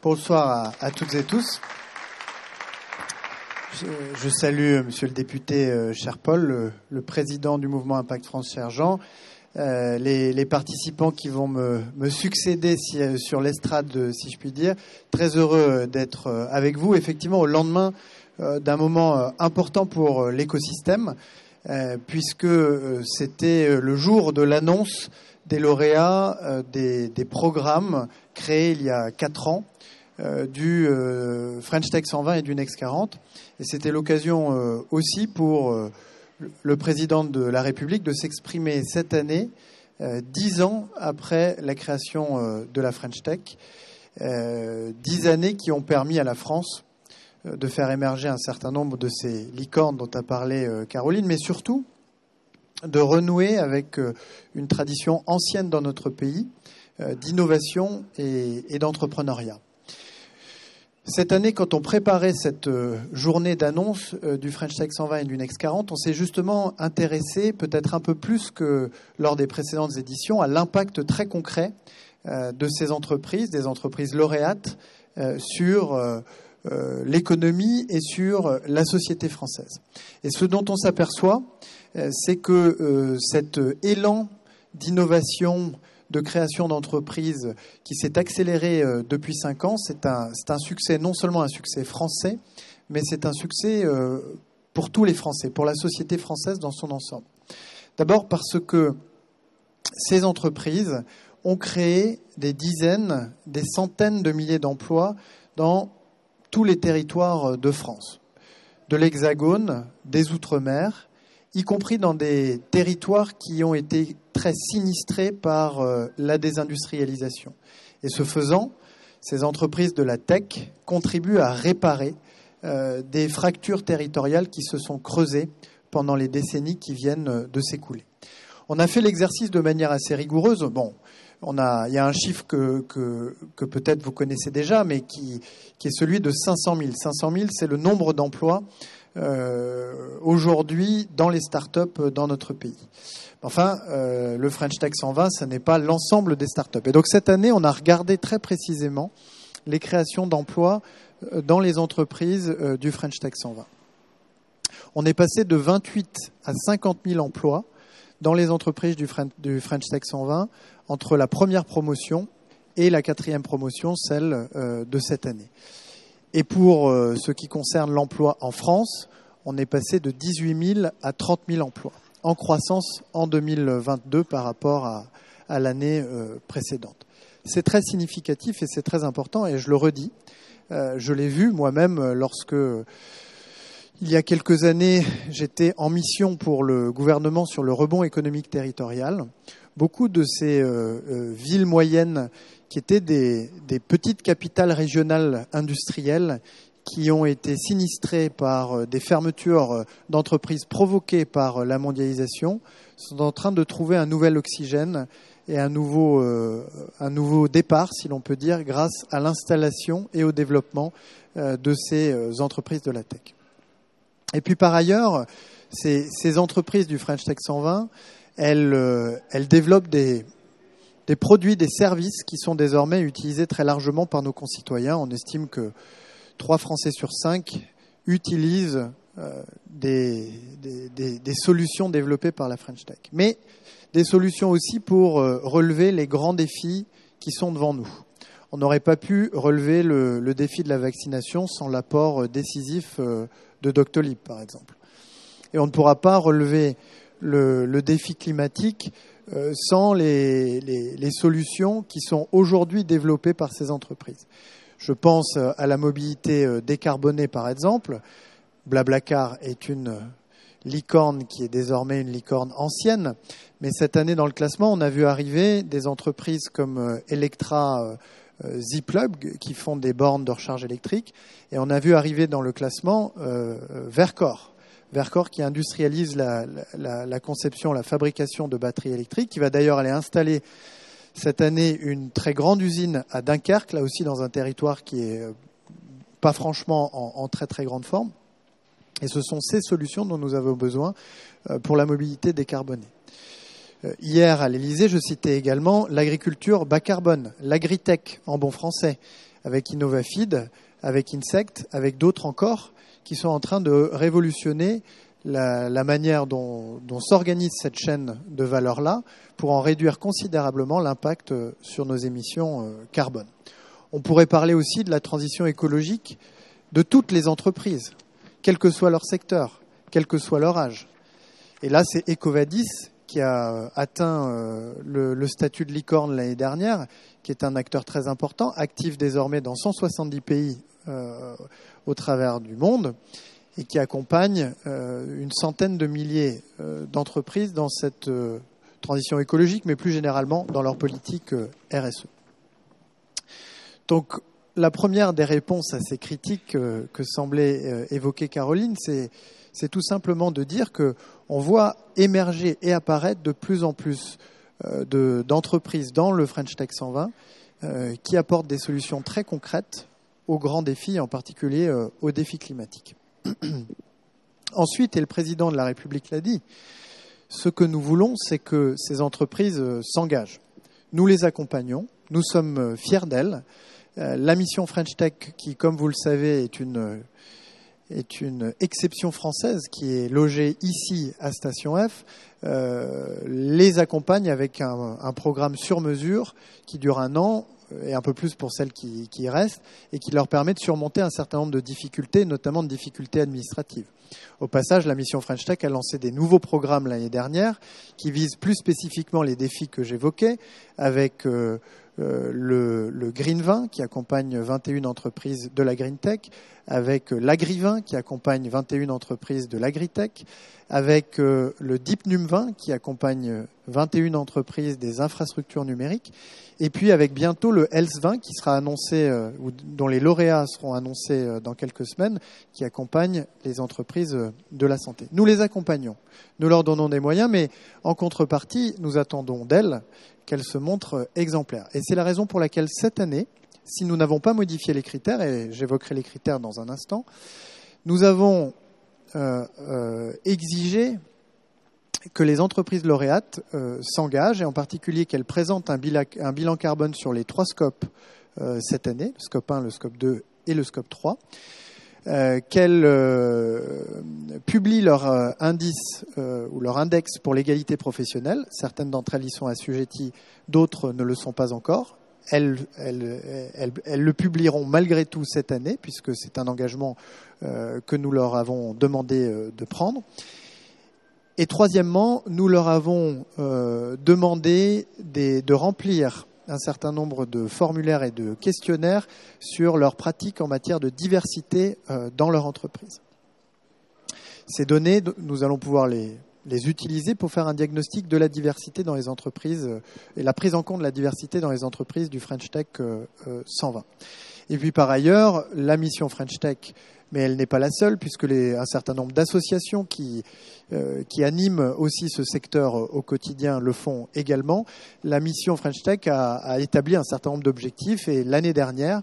Bonsoir à toutes et tous. Je salue Monsieur le député cher Paul, le président du mouvement Impact France, cher Jean, les participants qui vont me succéder sur l'estrade, si je puis dire. Très heureux d'être avec vous, effectivement, au lendemain d'un moment important pour l'écosystème, puisque c'était le jour de l'annonce des lauréats des programmes créés il y a 4 ans, du French Tech 120 et du Next 40. Et c'était l'occasion aussi pour le président de la République de s'exprimer cette année, 10 ans après la création de la French Tech, 10 années qui ont permis à la France de faire émerger un certain nombre de ces licornes dont a parlé Caroline, mais surtout de renouer avec une tradition ancienne dans notre pays d'innovation et d'entrepreneuriat. Cette année, quand on préparait cette journée d'annonce du French Tech 120 et du Next 40, on s'est justement intéressé, peut-être un peu plus que lors des précédentes éditions, à l'impact très concret de ces entreprises, des entreprises lauréates, sur l'économie et sur la société française. Et ce dont on s'aperçoit, c'est que cet élan d'innovation, de création d'entreprises qui s'est accéléré depuis 5 ans, c'est un succès, non seulement un succès français, mais c'est un succès pour tous les Français, pour la société française dans son ensemble. D'abord parce que ces entreprises ont créé des dizaines, des centaines de milliers d'emplois dans tous les territoires de France, de l'Hexagone, des Outre-mer, y compris dans des territoires qui ont été très sinistrés par la désindustrialisation. Et ce faisant, ces entreprises de la tech contribuent à réparer des fractures territoriales qui se sont creusées pendant les décennies qui viennent de s'écouler. On a fait l'exercice de manière assez rigoureuse. Bon, il y a un chiffre que peut-être vous connaissez déjà, mais qui est celui de 500 000. 500 000, c'est le nombre d'emplois aujourd'hui dans les startups dans notre pays. Enfin, le French Tech 120, ce n'est pas l'ensemble des startups. Et donc cette année, on a regardé très précisément les créations d'emplois dans les entreprises du French Tech 120. On est passé de 28 à 50 000 emplois dans les entreprises du French Tech 120 entre la première promotion et la 4e promotion, celle de cette année. Et pour ce qui concerne l'emploi en France, on est passé de 18 000 à 30 000 emplois, en croissance en 2022 par rapport à l'année précédente. C'est très significatif et c'est très important, et je le redis, je l'ai vu moi-même lorsque, il y a quelques années, j'étais en mission pour le gouvernement sur le rebond économique territorial. Beaucoup de ces villes moyennes qui étaient des petites capitales régionales industrielles qui ont été sinistrées par des fermetures d'entreprises provoquées par la mondialisation, sont en train de trouver un nouvel oxygène et un nouveau départ, si l'on peut dire, grâce à l'installation et au développement de ces entreprises de la tech. Et puis par ailleurs, ces entreprises du French Tech 120, elles développent des produits, des services qui sont désormais utilisés très largement par nos concitoyens. On estime que 3 Français sur 5 utilisent des solutions développées par la French Tech. Mais des solutions aussi pour relever les grands défis qui sont devant nous. On n'aurait pas pu relever le défi de la vaccination sans l'apport décisif de Doctolib, par exemple. Et on ne pourra pas relever le défi climatique sans les solutions qui sont aujourd'hui développées par ces entreprises. Je pense à la mobilité décarbonée, par exemple. Blablacar est une licorne qui est désormais une licorne ancienne. Mais cette année, dans le classement, on a vu arriver des entreprises comme Electra, Zipplug, qui font des bornes de recharge électrique. Et on a vu arriver dans le classement Verkor. Verkor qui industrialise la conception, la fabrication de batteries électriques, qui va d'ailleurs aller installer cette année une très grande usine à Dunkerque, là aussi dans un territoire qui est pas franchement en très très grande forme. Et ce sont ces solutions dont nous avons besoin pour la mobilité décarbonée. Hier à l'Élysée, je citais également l'agriculture bas carbone, l'agritech en bon français, avec Innovafeed, avec Insect, avec d'autres encore, qui sont en train de révolutionner la manière dont s'organise cette chaîne de valeur-là pour en réduire considérablement l'impact sur nos émissions carbone. On pourrait parler aussi de la transition écologique de toutes les entreprises, quel que soit leur secteur, quel que soit leur âge. Et là, c'est EcoVadis qui a atteint le statut de licorne l'année dernière, qui est un acteur très important, actif désormais dans 170 pays au travers du monde, et qui accompagne une centaine de milliers d'entreprises dans cette transition écologique, mais plus généralement dans leur politique RSE. Donc, la première des réponses à ces critiques que semblait évoquer Caroline, c'est tout simplement de dire qu'on voit émerger et apparaître de plus en plus d'entreprises dans le French Tech 120 qui apportent des solutions très concrètes aux grands défis, en particulier aux défis climatiques. Ensuite, et le président de la République l'a dit, ce que nous voulons, c'est que ces entreprises s'engagent. Nous les accompagnons, nous sommes fiers d'elles. La mission French Tech, qui, comme vous le savez, est une exception française qui est logée ici à Station F, les accompagne avec un programme sur mesure qui dure 1 an, et un peu plus pour celles qui y restent, et qui leur permet de surmonter un certain nombre de difficultés, notamment de difficultés administratives. Au passage, la mission French Tech a lancé des nouveaux programmes l'année dernière qui visent plus spécifiquement les défis que j'évoquais, avec le Green 20 qui accompagne 21 entreprises de la Green Tech, avec l'Agri 20 qui accompagne 21 entreprises de l'Agritech, avec le Deep Num 20 qui accompagne 21 entreprises des infrastructures numériques, et puis avec bientôt le Health 20 qui sera annoncé, ou dont les lauréats seront annoncés dans quelques semaines, qui accompagne les entreprises de la santé. Nous les accompagnons, nous leur donnons des moyens, mais en contrepartie, nous attendons d'elles qu'elles se montrent exemplaires. Et c'est la raison pour laquelle cette année, si nous n'avons pas modifié les critères, et j'évoquerai les critères dans un instant, nous avons exigé que les entreprises lauréates s'engagent, et en particulier qu'elles présentent un bilan carbone sur les 3 scopes cette année, le scope 1, le scope 2 et le scope 3, qu'elles publient leur indice ou leur index pour l'égalité professionnelle. Certaines d'entre elles y sont assujetties, d'autres ne le sont pas encore. Elles le publieront malgré tout cette année, puisque c'est un engagement que nous leur avons demandé de prendre. Et troisièmement, nous leur avons demandé de remplir un certain nombre de formulaires et de questionnaires sur leurs pratiques en matière de diversité dans leur entreprise. Ces données, nous allons pouvoir les utiliser pour faire un diagnostic de la diversité dans les entreprises et la prise en compte de la diversité dans les entreprises du French Tech 120. Et puis par ailleurs, la mission French Tech, mais elle n'est pas la seule, puisque un certain nombre d'associations qui animent aussi ce secteur au quotidien le font également. La mission French Tech a établi un certain nombre d'objectifs, et l'année dernière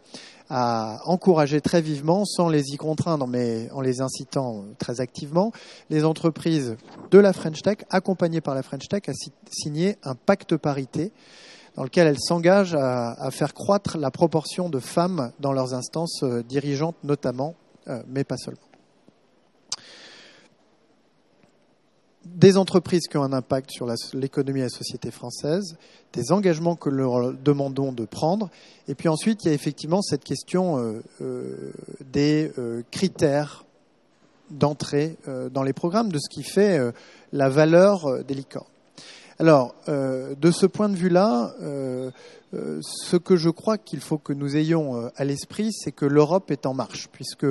a encouragé très vivement, sans les y contraindre, mais en les incitant très activement, les entreprises de la French Tech, accompagnées par la French Tech, à signer un pacte parité dans lequel elles s'engagent à faire croître la proportion de femmes dans leurs instances dirigeantes notamment, mais pas seulement. Des entreprises qui ont un impact sur l'économie et la société française, des engagements que nous leur demandons de prendre, et puis ensuite il y a effectivement cette question des critères d'entrée dans les programmes, de ce qui fait la valeur des licornes. Alors, de ce point de vue-là, ce que je crois qu'il faut que nous ayons à l'esprit, c'est que l'Europe est en marche, puisque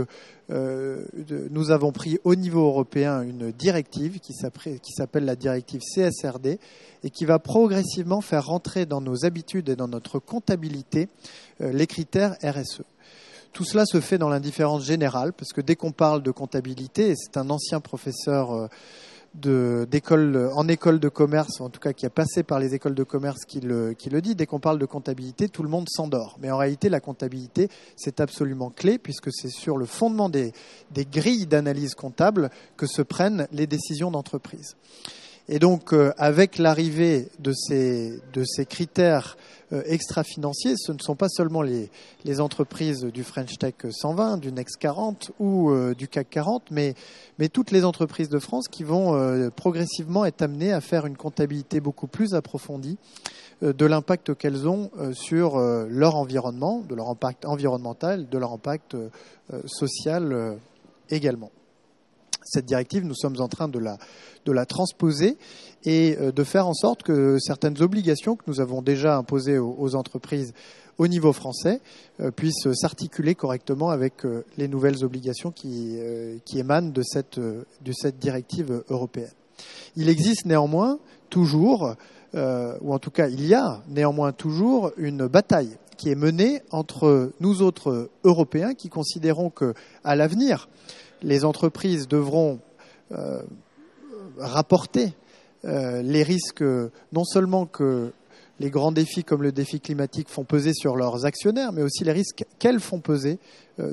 nous avons pris au niveau européen une directive qui s'appelle la directive CSRD, et qui va progressivement faire rentrer dans nos habitudes et dans notre comptabilité les critères RSE. Tout cela se fait dans l'indifférence générale, parce que dès qu'on parle de comptabilité, et c'est un ancien professeur en école de commerce, en tout cas qui a passé par les écoles de commerce qui le dit, dès qu'on parle de comptabilité, tout le monde s'endort. Mais en réalité, la comptabilité, c'est absolument clé, puisque c'est sur le fondement des grilles d'analyse comptable que se prennent les décisions d'entreprise. Et donc, avec l'arrivée de ces critères extra-financiers, ce ne sont pas seulement les entreprises du French Tech 120, du Next 40 ou du CAC 40, mais toutes les entreprises de France qui vont progressivement être amenées à faire une comptabilité beaucoup plus approfondie de l'impact qu'elles ont sur leur environnement, de leur impact environnemental, de leur impact social également. Cette directive, nous sommes en train de la transposer et de faire en sorte que certaines obligations que nous avons déjà imposées aux entreprises au niveau français puissent s'articuler correctement avec les nouvelles obligations qui émanent de cette directive européenne. Il existe néanmoins toujours, ou en tout cas il y a néanmoins toujours une bataille qui est menée entre nous autres Européens qui considérons qu'à l'avenir, les entreprises devront rapporter les risques non seulement que les grands défis comme le défi climatique font peser sur leurs actionnaires, mais aussi les risques qu'elles font peser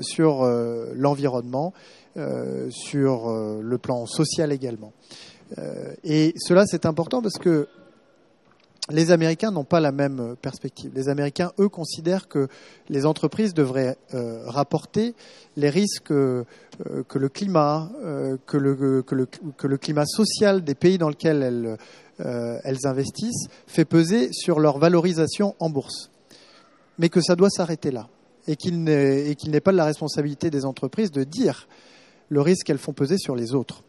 sur l'environnement, sur le plan social également. Et cela, c'est important parce que les Américains n'ont pas la même perspective. Les Américains, eux, considèrent que les entreprises devraient rapporter les risques que le climat, que le climat social des pays dans lesquels elles investissent fait peser sur leur valorisation en bourse. Mais que ça doit s'arrêter là. Et qu'il n'est pas de la responsabilité des entreprises de dire le risque qu'elles font peser sur les autres.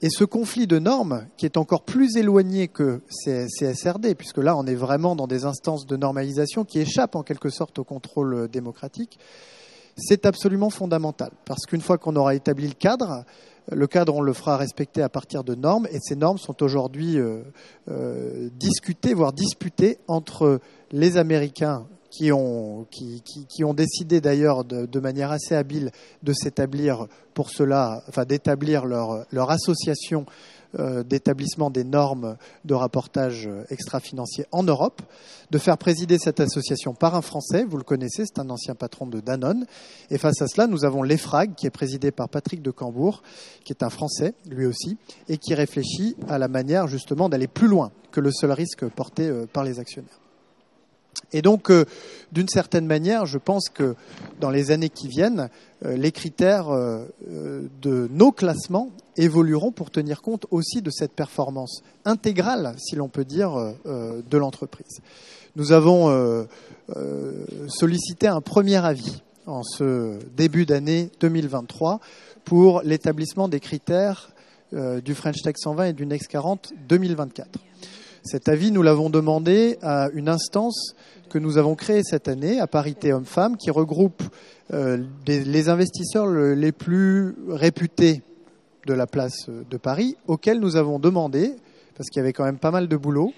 Et ce conflit de normes, qui est encore plus éloigné que CSRD, puisque là, on est vraiment dans des instances de normalisation qui échappent en quelque sorte au contrôle démocratique, c'est absolument fondamental. Parce qu'une fois qu'on aura établi le cadre, on le fera respecter à partir de normes, et ces normes sont aujourd'hui discutées, voire disputées entre les Américains qui ont décidé d'ailleurs de manière assez habile de s'établir pour cela, enfin d'établir leur association d'établissement des normes de rapportage extra-financier en Europe, de faire présider cette association par un Français, vous le connaissez, c'est un ancien patron de Danone. Et face à cela, nous avons l'EFRAG, qui est présidé par Patrick de Cambourg, qui est un Français, lui aussi, et qui réfléchit à la manière justement d'aller plus loin que le seul risque porté par les actionnaires. Et donc, d'une certaine manière, je pense que dans les années qui viennent, les critères de nos classements évolueront pour tenir compte aussi de cette performance intégrale, si l'on peut dire, de l'entreprise. Nous avons sollicité un premier avis en ce début d'année 2023 pour l'établissement des critères du French Tech 120 et du Next 40 2024. Cet avis, nous l'avons demandé à une instance que nous avons créée cette année, à parité hommes-femmes, qui regroupe les investisseurs les plus réputés de la place de Paris, auxquels nous avons demandé, parce qu'il y avait quand même pas mal de boulot,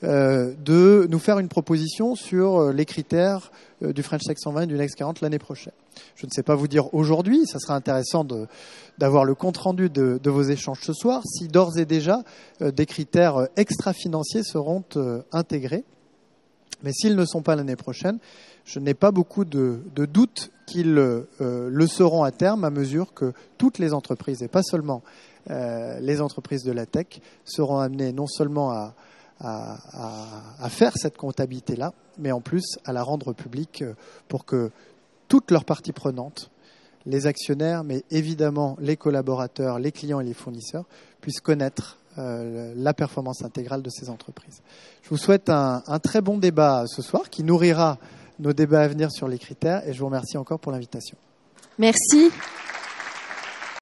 de nous faire une proposition sur les critères du French Tech 120 et du Next 40 l'année prochaine. Je ne sais pas vous dire aujourd'hui, ça sera intéressant d'avoir le compte-rendu de vos échanges ce soir, si d'ores et déjà des critères extra-financiers seront intégrés. Mais s'ils ne sont pas l'année prochaine, je n'ai pas beaucoup de doutes qu'ils le seront à terme à mesure que toutes les entreprises, et pas seulement les entreprises de la tech, seront amenées non seulement à faire cette comptabilité-là, mais en plus à la rendre publique pour que toutes leurs parties prenantes, les actionnaires, mais évidemment les collaborateurs, les clients et les fournisseurs, puissent connaître la performance intégrale de ces entreprises. Je vous souhaite un très bon débat ce soir qui nourrira nos débats à venir sur les critères et je vous remercie encore pour l'invitation. Merci.